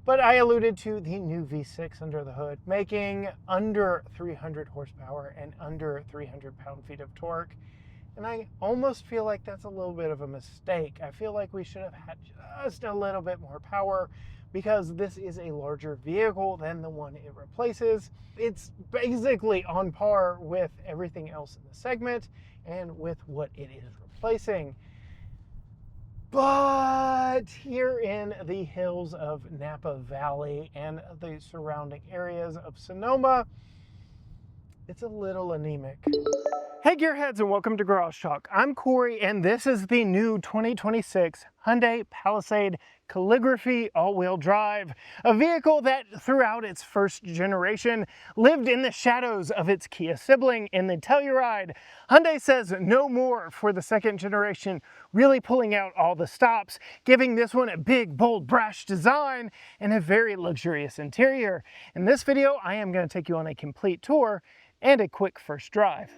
But I alluded to the new V6 under the hood, making under 300 horsepower and under 300 pound-feet of torque. And I almost feel like that's a little bit of a mistake. I feel like we should have had just a little bit more power because this is a larger vehicle than the one it replaces. It's basically on par with everything else in the segment and with what it is replacing. But here in the hills of Nappa Valley and the surrounding areas of Sonoma, it's a little anemic. Hey gearheads, and welcome to Garage Talk. I'm Corey and this is the new 2026 Hyundai Palisade Calligraphy all-wheel drive, a vehicle that throughout its first generation lived in the shadows of its Kia sibling in the Telluride. Hyundai says no more for the second generation, really pulling out all the stops, giving this one a big, bold, brash design and a very luxurious interior. In this video, I am going to take you on a complete tour and a quick first drive.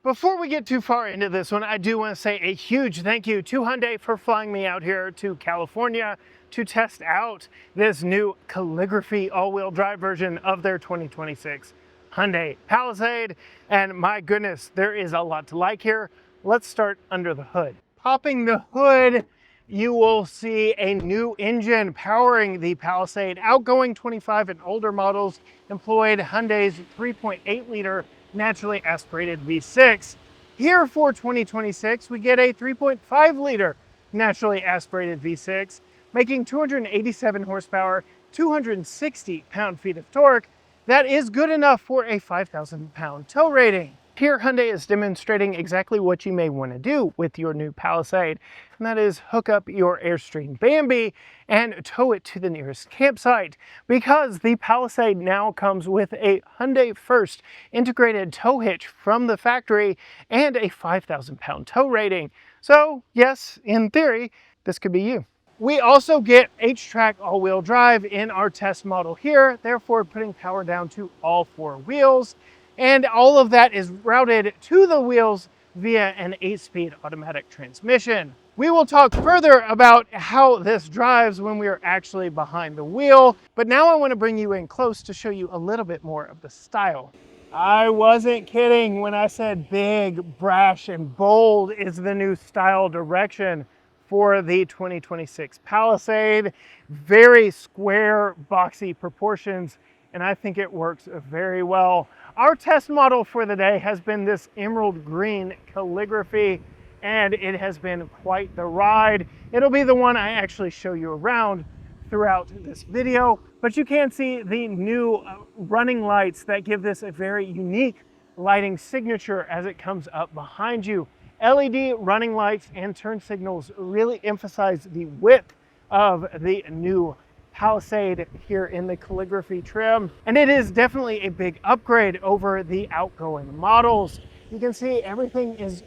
Before we get too far into this one, I do want to say a huge thank you to Hyundai for flying me out here to California to test out this new Calligraphy all-wheel drive version of their 2026 Hyundai Palisade. And my goodness, there is a lot to like here. Let's start under the hood. Popping the hood, you will see a new engine powering the Palisade. Outgoing 25 and older models employed Hyundai's 3.8 liter naturally aspirated V6. Here for 2026, we get a 3.5 liter naturally aspirated V6, making 287 horsepower, 260 pound-feet of torque. That is good enough for a 5,000 pound tow rating. Here, Hyundai is demonstrating exactly what you may want to do with your new Palisade, and that is hook up your Airstream Bambi and tow it to the nearest campsite, because the Palisade now comes with a Hyundai First integrated tow hitch from the factory and a 5,000 pound tow rating. So yes, in theory, this could be you. We also get HTRAC all-wheel drive in our test model here, therefore putting power down to all four wheels. And all of that is routed to the wheels via an 8-speed automatic transmission. We will talk further about how this drives when we are actually behind the wheel, but now I want to bring you in close to show you a little bit more of the style. I wasn't kidding when I said big, brash, and bold is the new style direction for the 2026 Palisade. Very square, boxy proportions, and I think it works very well. Our test model for the day has been this emerald green Calligraphy, and it has been quite the ride. It'll be the one I actually show you around throughout this video, but you can see the new running lights that give this a very unique lighting signature as it comes up behind you. LED running lights and turn signals really emphasize the width of the new Palisade here in the Calligraphy trim, and it is definitely a big upgrade over the outgoing models. You can see everything is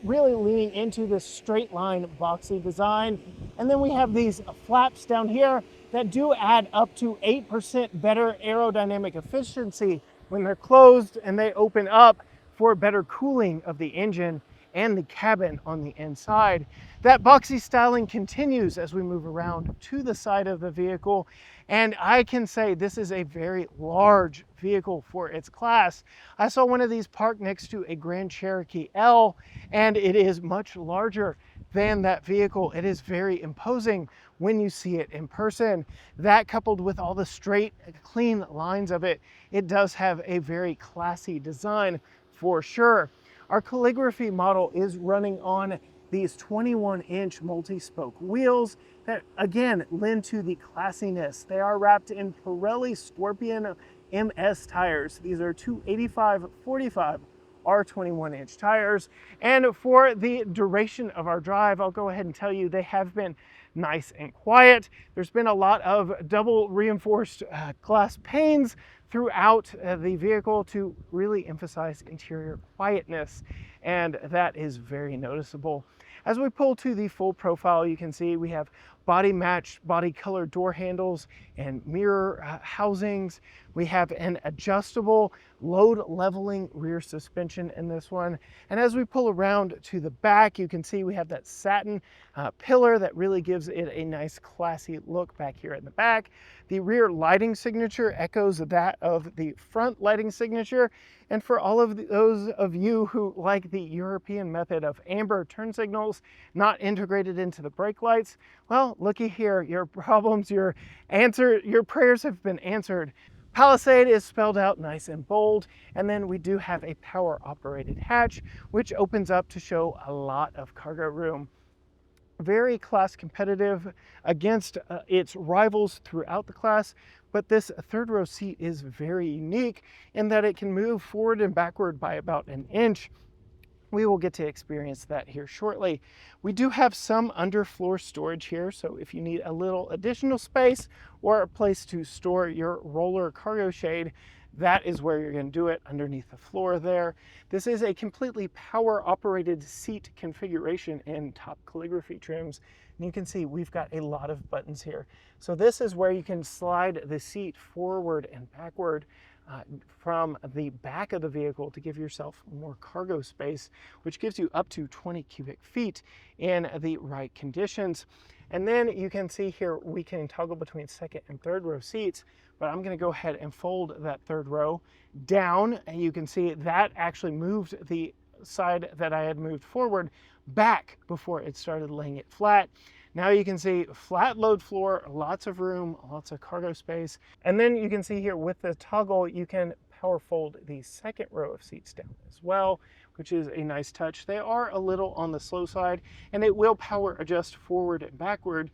really leaning into this straight line boxy design, and then we have these flaps down here that do add up to 8% better aerodynamic efficiency when they're closed, and they open up for better cooling of the engine and the cabin on the inside. That boxy styling continues as we move around to the side of the vehicle, and I can say this is a very large vehicle for its class. I saw one of these parked next to a Grand Cherokee L, and it is much larger than that vehicle. It is very imposing when you see it in person. That, coupled with all the straight, clean lines of it, it does have a very classy design for sure. Our Calligraphy model is running on these 21-inch multi-spoke wheels that, again, lend to the classiness. They are wrapped in Pirelli Scorpion MS tires. These are 285/45 R21-inch tires. And for the duration of our drive, I'll go ahead and tell you they have been nice and quiet. There's been a lot of double reinforced glass panes throughout the vehicle to really emphasize interior quietness, and that is very noticeable. As we pull to the full profile, you can see we have body matched, body color door handles and mirror housings. We have an adjustable load leveling rear suspension in this one. And as we pull around to the back, you can see we have that satin pillar that really gives it a nice classy look back here in the back. The rear lighting signature echoes that of the front lighting signature. And for all of those of you who like the European method of amber turn signals not integrated into the brake lights, well, looky here, your problems, your prayers have been answered. Palisade is spelled out nice and bold, and then we do have a power operated hatch, which opens up to show a lot of cargo room. Very class competitive against its rivals throughout the class, but this third row seat is very unique in that it can move forward and backward by about an inch. We will get to experience that here shortly. We do have some underfloor storage here, so if you need a little additional space or a place to store your roller cargo shade, that is where you're going to do it, underneath the floor there. This is a completely power operated seat configuration in top calligraphy trims. And you can see we've got a lot of buttons here. So this is where you can slide the seat forward and backward from the back of the vehicle to give yourself more cargo space, which gives you up to 20 cubic feet in the right conditions. And then you can see here we can toggle between second and third row seats, but I'm going to go ahead and fold that third row down, and you can see that actually moved the side that I had moved forward back before it started laying it flat. Now you can see flat load floor, lots of room, lots of cargo space. And then you can see here with the toggle, you can power fold the second row of seats down as well, which is a nice touch. They are a little on the slow side, and it will power adjust forward and backward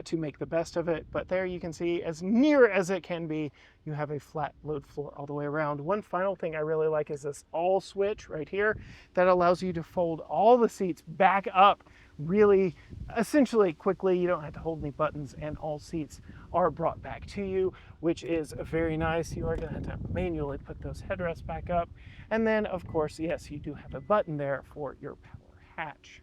to make the best of it. But there you can see, as near as it can be, you have a flat load floor all the way around. One final thing I really like is this all switch right here that allows you to fold all the seats back up really essentially quickly. You don't have to hold any buttons, and all seats are brought back to you, which is very nice. You are going to have to manually put those headrests back up. And then of course, yes, you do have a button there for your power hatch.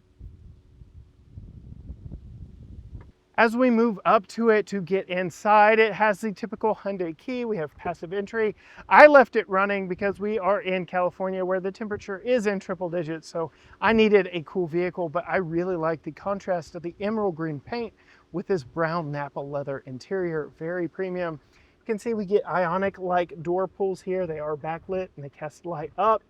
As we move up to it to get inside, it has the typical Hyundai key. We have passive entry. I left it running because we are in California where the temperature is in triple digits, so I needed a cool vehicle, but I really like the contrast of the emerald green paint with this brown Nappa leather interior, very premium. You can see we get ionic-like door pulls here. They are backlit and they cast light up.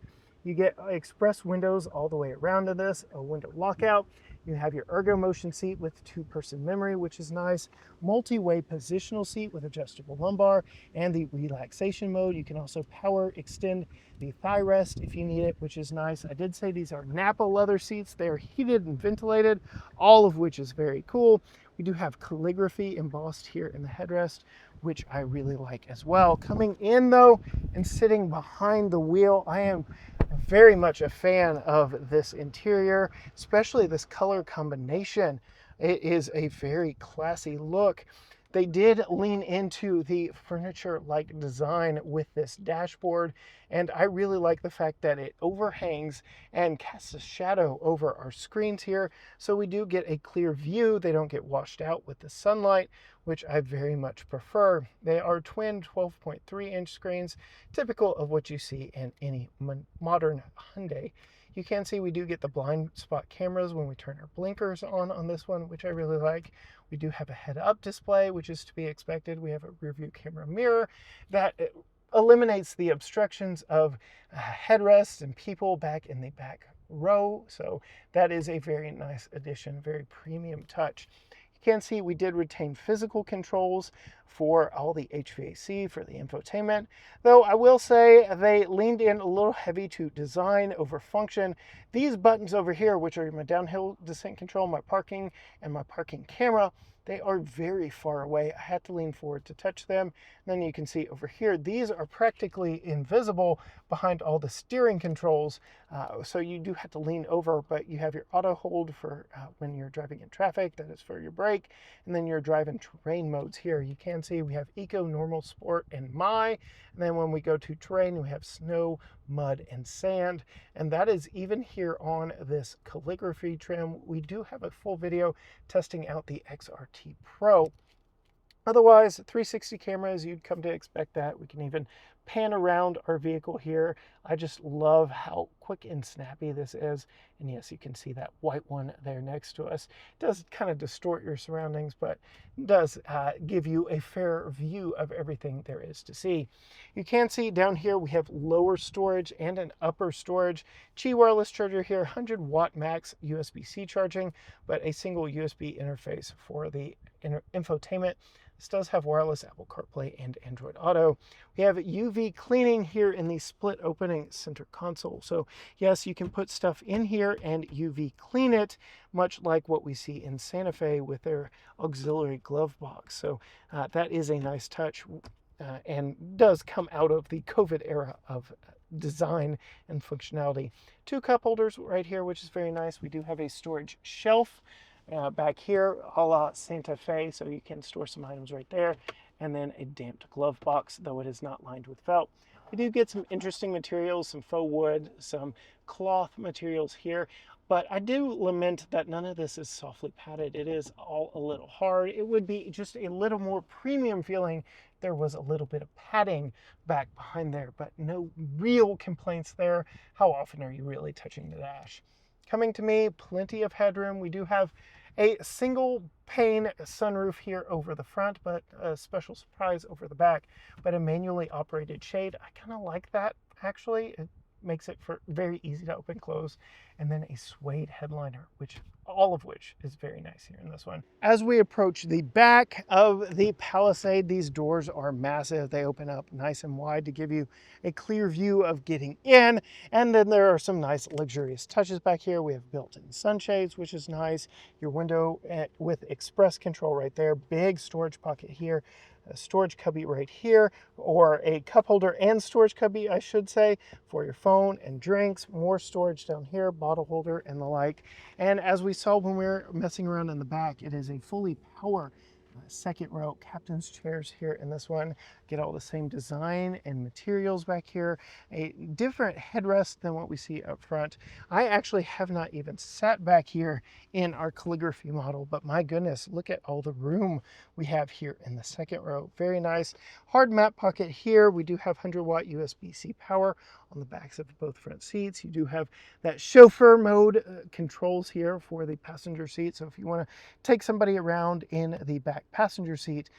You get express windows all the way around in this, a window lockout. You have your Ergo-Motion seat with two-person memory, which is nice. Multi-way positional seat with adjustable lumbar and the relaxation mode. You can also power extend the thigh rest if you need it, which is nice. I did say these are Nappa leather seats. They are heated and ventilated, all of which is very cool. We do have calligraphy embossed here in the headrest, which I really like as well. Coming in though and sitting behind the wheel, I am very much a fan of this interior, especially this color combination. It is a very classy look. They did lean into the furniture-like design with this dashboard, and I really like the fact that it overhangs and casts a shadow over our screens here, so we do get a clear view. They don't get washed out with the sunlight, which I very much prefer. They are twin 12.3-inch screens, typical of what you see in any modern Hyundai. You can see we do get the blind spot cameras when we turn our blinkers on this one, which I really like. We do have a head-up display, which is to be expected. We have a rear view camera mirror that eliminates the obstructions of headrests and people back in the back row. So that is a very nice addition, very premium touch. You can see we did retain physical controls for all the HVAC, for the infotainment, though I will say they leaned in a little heavy to design over function. These buttons over here, which are my downhill descent control, my parking, and my parking camera, they are very far away. I had to lean forward to touch them. And then you can see over here, these are practically invisible behind all the steering controls. So you do have to lean over, but you have your auto hold for when you're driving in traffic. That is for your brake. And then your drive and terrain modes here. You can see we have Eco, Normal, Sport, and My. And then when we go to terrain, we have Snow, mud and sand. And that is even here on this calligraphy trim. We do have a full video testing out the XRT Pro. Otherwise, 360 cameras, you'd come to expect that. We can even pan around our vehicle here. I just love how quick and snappy this is. And yes, you can see that white one there next to us. It does kind of distort your surroundings, but does give you a fair view of everything there is to see. You can see down here we have lower storage and an upper storage. Qi wireless charger here, 100 watt max USB-C charging, but a single USB interface for the infotainment. This does have wireless Apple CarPlay and Android Auto. We have UV cleaning here in the split opening center console. So yes, you can put stuff in here and UV clean it, much like what we see in Santa Fe with their auxiliary glove box. So that is a nice touch and does come out of the COVID era of design and functionality. 2 cup holders right here, which is very nice. We do have a storage shelf back here, a la Santa Fe, so you can store some items right there, and then a damped glove box, though it is not lined with felt. We do get some interesting materials, some faux wood, some cloth materials here, but I do lament that none of this is softly padded. It is all a little hard. It would be just a little more premium feeling if there was a little bit of padding back behind there, but no real complaints there. How often are you really touching the dash? Coming to me, plenty of headroom. We do have a single pane sunroof here over the front, but a special surprise over the back, but a manually operated shade. I kind of like that, actually. It makes it very easy to open, close, and then a suede headliner, all of which is very nice here in this one. As we approach the back of the Palisade, these doors are massive. They open up nice and wide to give you a clear view of getting in. And then there are some nice luxurious touches back here. We have built-in sunshades, which is nice. Your window with express control right there. Big storage pocket here. A storage cubby right here, or a cup holder and storage cubby, I should say, for your phone and drinks. More storage down here, bottle holder and the like. And as we saw when we were messing around in the back, it is a fully power second row captain's chairs here in this one. Get all the same design and materials back here. A different headrest than what we see up front. I actually have not even sat back here in our calligraphy model, but my goodness, look at all the room we have here in the second row. Very nice. Hard map pocket here. We do have 100 watt USB-C power on the backs of both front seats. You do have that chauffeur mode controls here for the passenger seat. So if you want to take somebody around in the back passenger seat,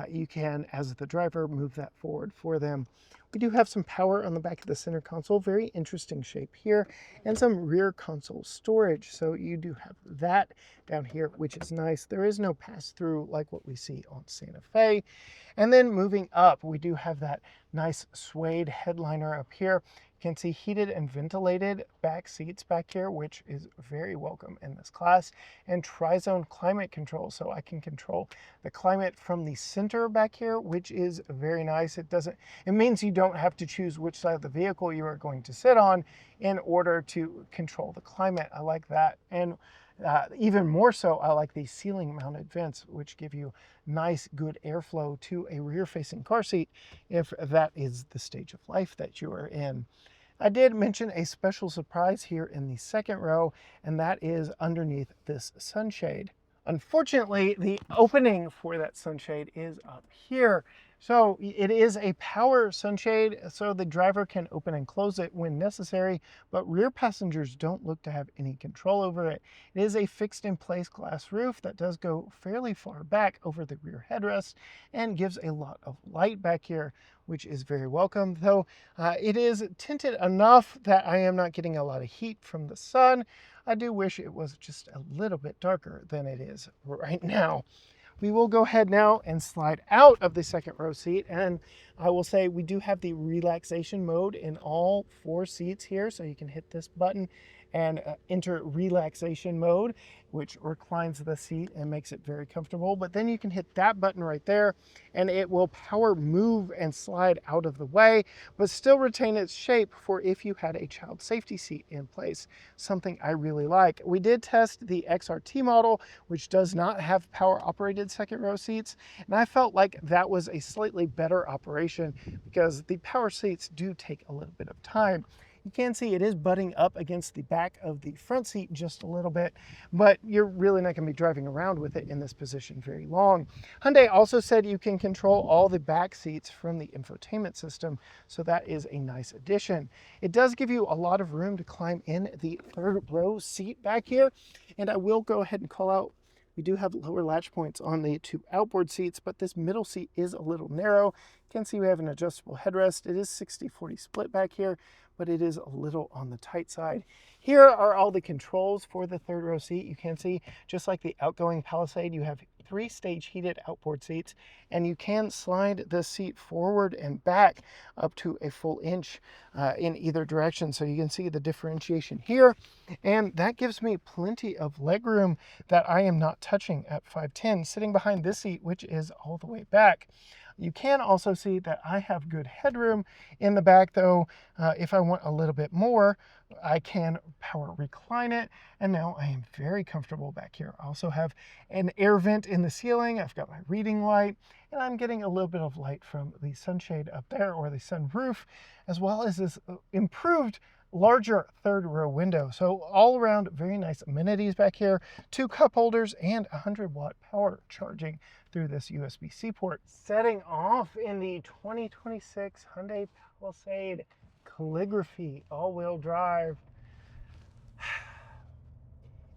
you can, as the driver, move that forward for them. We do have some power on the back of the center console, very interesting shape here, and some rear console storage. So you do have that down here, which is nice. There is no pass-through like what we see on Santa Fe. And then moving up, we do have that nice suede headliner up here. You can see heated and ventilated back seats back here, which is very welcome in this class, and tri-zone climate control. So I can control the climate from the center back here, which is very nice. It means you don't have to choose which side of the vehicle you are going to sit on in order to control the climate. I like that. And even more so, I like these ceiling mounted vents, which give you nice, good airflow to a rear facing car seat if that is the stage of life that you are in. I did mention a special surprise here in the second row, and that is underneath this sunshade. Unfortunately, the opening for that sunshade is up here. So it is a power sunshade, so the driver can open and close it when necessary, but rear passengers don't look to have any control over it. It is a fixed in place glass roof that does go fairly far back over the rear headrest and gives a lot of light back here, which is very welcome, though it is tinted enough that I am not getting a lot of heat from the sun. I do wish it was just a little bit darker than it is right now. We will go ahead now and slide out of the second row seat, and I will say we do have the relaxation mode in all 4 seats here, so you can hit this button and enter relaxation mode, which reclines the seat and makes it very comfortable. But then you can hit that button right there and it will power move and slide out of the way, but still retain its shape for if you had a child safety seat in place, something I really like. We did test the XRT model, which does not have power operated second row seats, and I felt like that was a slightly better operation because the power seats do take a little bit of time. You can see it is butting up against the back of the front seat just a little bit, but you're really not going to be driving around with it in this position very long. Hyundai also said you can control all the back seats from the infotainment system, so that is a nice addition. It does give you a lot of room to climb in the third row seat back here, and I will go ahead and call out we do have lower latch points on the two outboard seats, but this middle seat is a little narrow. You can see we have an adjustable headrest. It is 60-40 split back here, but it is a little on the tight side. Here are all the controls for the third row seat. You can see, just like the outgoing Palisade, you have 3 stage heated outboard seats, and you can slide the seat forward and back up to a full inch in either direction. So you can see the differentiation here, and that gives me plenty of legroom that I am not touching at 5'10", sitting behind this seat, which is all the way back. You can also see that I have good headroom in the back, though. If I want a little bit more, I can power recline it, and now I am very comfortable back here. I also have an air vent in the ceiling. I've got my reading light, and I'm getting a little bit of light from the sunshade up there, or the sunroof, as well as this improved larger third row window. So all around, very nice amenities back here, 2 cup holders and 100-watt power charging through this USB-C port. Setting off in the 2026 Hyundai Palisade Calligraphy all-wheel drive.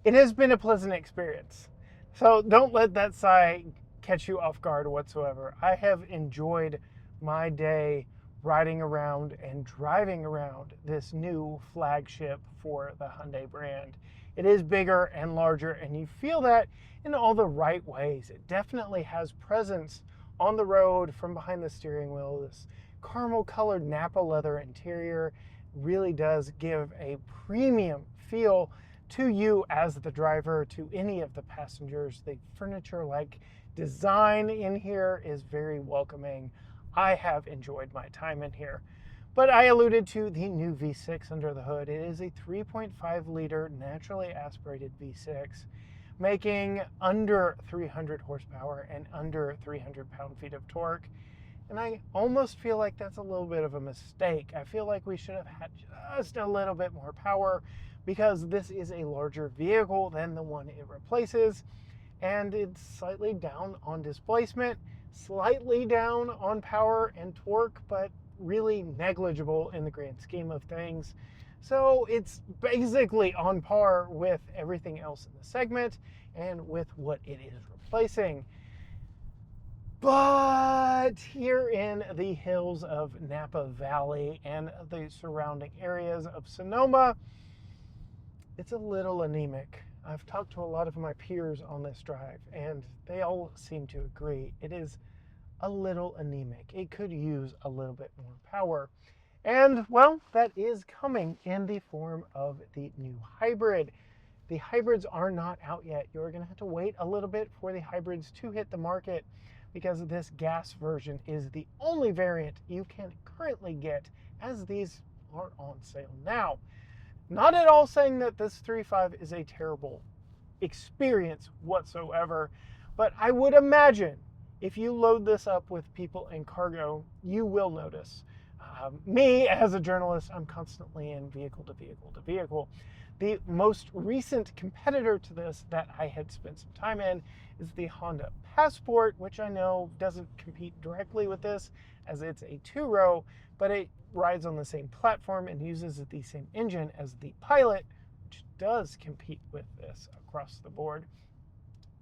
It has been a pleasant experience. So don't let that sigh catch you off guard whatsoever. I have enjoyed my day riding around and driving around this new flagship for the Hyundai brand. It is bigger and larger, and you feel that in all the right ways. It definitely has presence on the road from behind the steering wheel. This caramel colored Nappa leather interior really does give a premium feel to you as the driver, to any of the passengers. The furniture-like design in here is very welcoming. I have enjoyed my time in here. But I alluded to the new V6 under the hood. It is a 3.5 liter naturally aspirated V6, making under 300 horsepower and under 300 pound-feet of torque. And I almost feel like that's a little bit of a mistake. I feel like we should have had just a little bit more power, because this is a larger vehicle than the one it replaces, and it's slightly down on displacement, slightly down on power and torque, but really negligible in the grand scheme of things. So it's basically on par with everything else in the segment and with what it is replacing. But here in the hills of Napa Valley and the surrounding areas of Sonoma, it's a little anemic. I've talked to a lot of my peers on this drive, and they all seem to agree. It is a little anemic. It could use a little bit more power. And, well, that is coming in the form of the new hybrid. The hybrids are not out yet. You're going to have to wait a little bit for the hybrids to hit the market, because this gas version is the only variant you can currently get, as these are on sale now. Not at all saying that this 3.5 is a terrible experience whatsoever, but I would imagine if you load this up with people and cargo, you will notice. Me, as a journalist, I'm constantly in vehicle to vehicle to vehicle. The most recent competitor to this that I had spent some time in is the Honda Passport, which I know doesn't compete directly with this, as it's a 2-row, but it rides on the same platform and uses the same engine as the Pilot, which does compete with this across the board.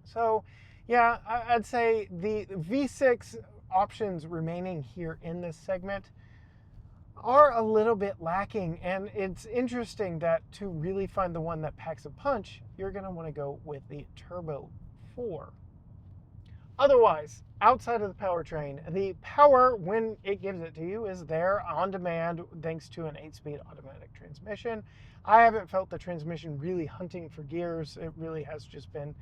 So yeah, I'd say the V6 options remaining here in this segment are a little bit lacking, and it's interesting that to really find the one that packs a punch, you're going to want to go with the Turbo 4. Otherwise, outside of the powertrain, the power, when it gives it to you, is there on demand thanks to an 8-speed automatic transmission. I haven't felt the transmission really hunting for gears. It really has just been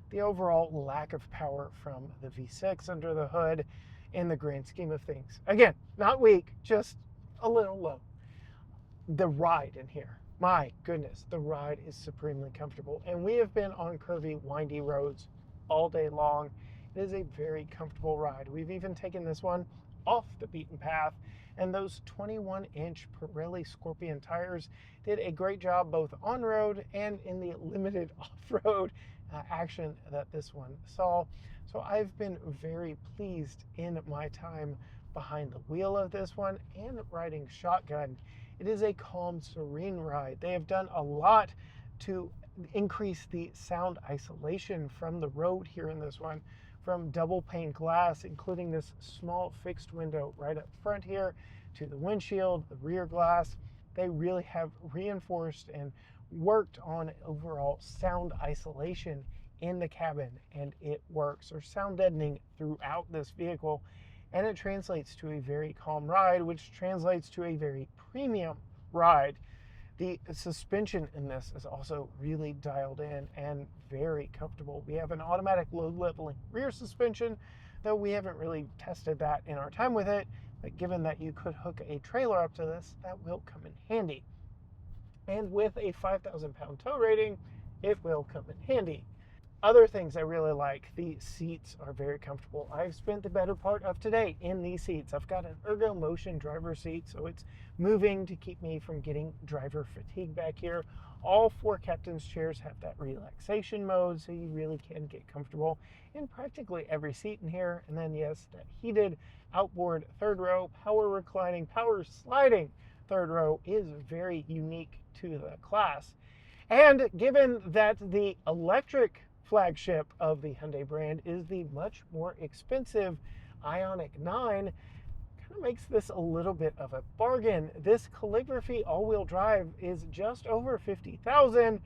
the overall lack of power from the V6 under the hood in the grand scheme of things. Again, not weak, just a little low. The ride in here, my goodness, the ride is supremely comfortable. And we have been on curvy, windy roads all day long. It is a very comfortable ride. We've even taken this one off the beaten path, and those 21-inch Pirelli Scorpion tires did a great job both on-road and in the limited off-road action that this one saw. So I've been very pleased in my time behind the wheel of this one and riding shotgun. It is a calm, serene ride. They have done a lot to increase the sound isolation from the road here in this one, from double pane glass, including this small fixed window right up front here, to the windshield, the rear glass. They really have reinforced and worked on overall sound isolation in the cabin, and it works, or sound deadening throughout this vehicle, and it translates to a very calm ride, which translates to a very premium ride. The suspension in this is also really dialed in and very comfortable. We have an automatic load leveling rear suspension, though we haven't really tested that in our time with it, but given that you could hook a trailer up to this, that will come in handy. And with a 5,000 pound tow rating, it will come in handy. Other things I really like, the seats are very comfortable. I've spent the better part of today in these seats. I've got an Ergo-Motion driver seat, so it's moving to keep me from getting driver fatigue back here. All 4 captain's chairs have that relaxation mode, so you really can get comfortable in practically every seat in here. And then yes, that heated outboard third row, power reclining, power sliding third row is very unique to the class. And given that the electric flagship of the Hyundai brand is the much more expensive Ioniq 9, kind of makes this a little bit of a bargain. This Calligraphy all-wheel drive is just over $50,000,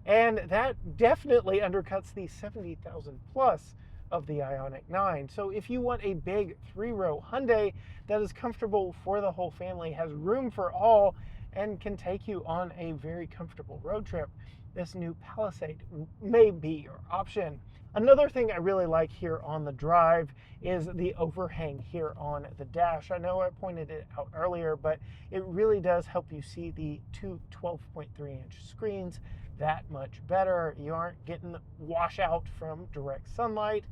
and that definitely undercuts the $70,000 plus of the Ioniq 9. So if you want a big 3-row Hyundai that is comfortable for the whole family, has room for all, and can take you on a very comfortable road trip, this new Palisade may be your option. Another thing I really like here on the drive is the overhang here on the dash. I know I pointed it out earlier, but it really does help you see the two 12.3-inch screens that much better. You aren't getting washout from direct sunlight,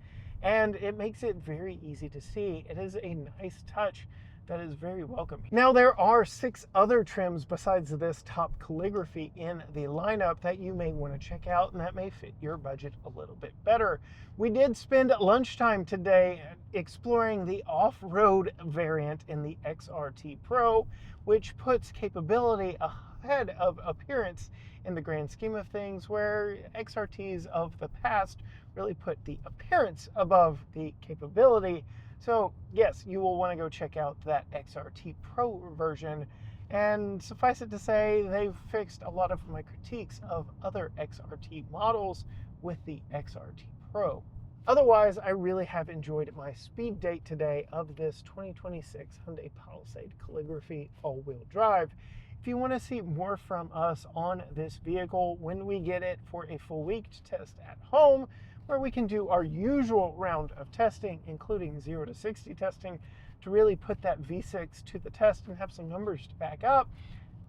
and it makes it very easy to see. It is a nice touch that is very welcome. Now, there are 6 other trims besides this top Calligraphy in the lineup that you may want to check out, and that may fit your budget a little bit better. We did spend lunchtime today exploring the off-road variant in the XRT Pro, which puts capability ahead of appearance in the grand scheme of things, where XRTs of the past really put the appearance above the capability. So yes, you will want to go check out that XRT Pro version, and suffice it to say, they've fixed a lot of my critiques of other XRT models with the XRT Pro. Otherwise, I really have enjoyed my speed date today of this 2026 Hyundai Palisade Calligraphy all-wheel drive. If you want to see more from us on this vehicle when we get it for a full week to test at home, where we can do our usual round of testing, including 0 to 60 testing, to really put that V6 to the test and have some numbers to back up,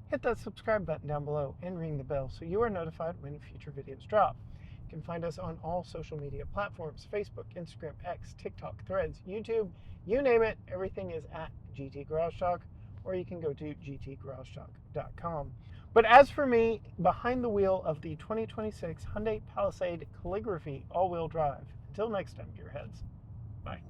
hit that subscribe button down below and ring the bell so you are notified when future videos drop. You can find us on all social media platforms: Facebook, Instagram, X, TikTok, Threads, YouTube, you name it. Everything is at GT Garage Talk, or you can go to gtgaragetalk.com. But as for me, behind the wheel of the 2026 Hyundai Palisade Calligraphy all-wheel drive, until next time, gearheads, bye.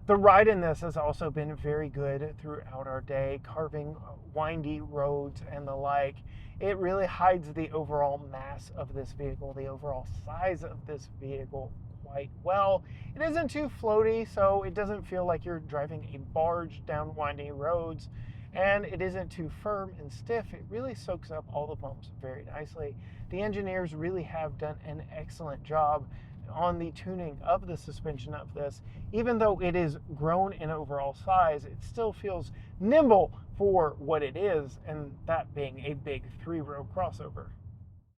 The ride in this has also been very good throughout our day, carving windy roads and the like. It really hides the overall mass of this vehicle, the overall size of this vehicle quite well. It isn't too floaty, so it doesn't feel like you're driving a barge down windy roads. and it isn't too firm and stiff. It really soaks up all the bumps very nicely. The engineers really have done an excellent job on the tuning of the suspension of this. Even though it is grown in overall size, it still feels nimble for what it is, and that being a big 3-row crossover.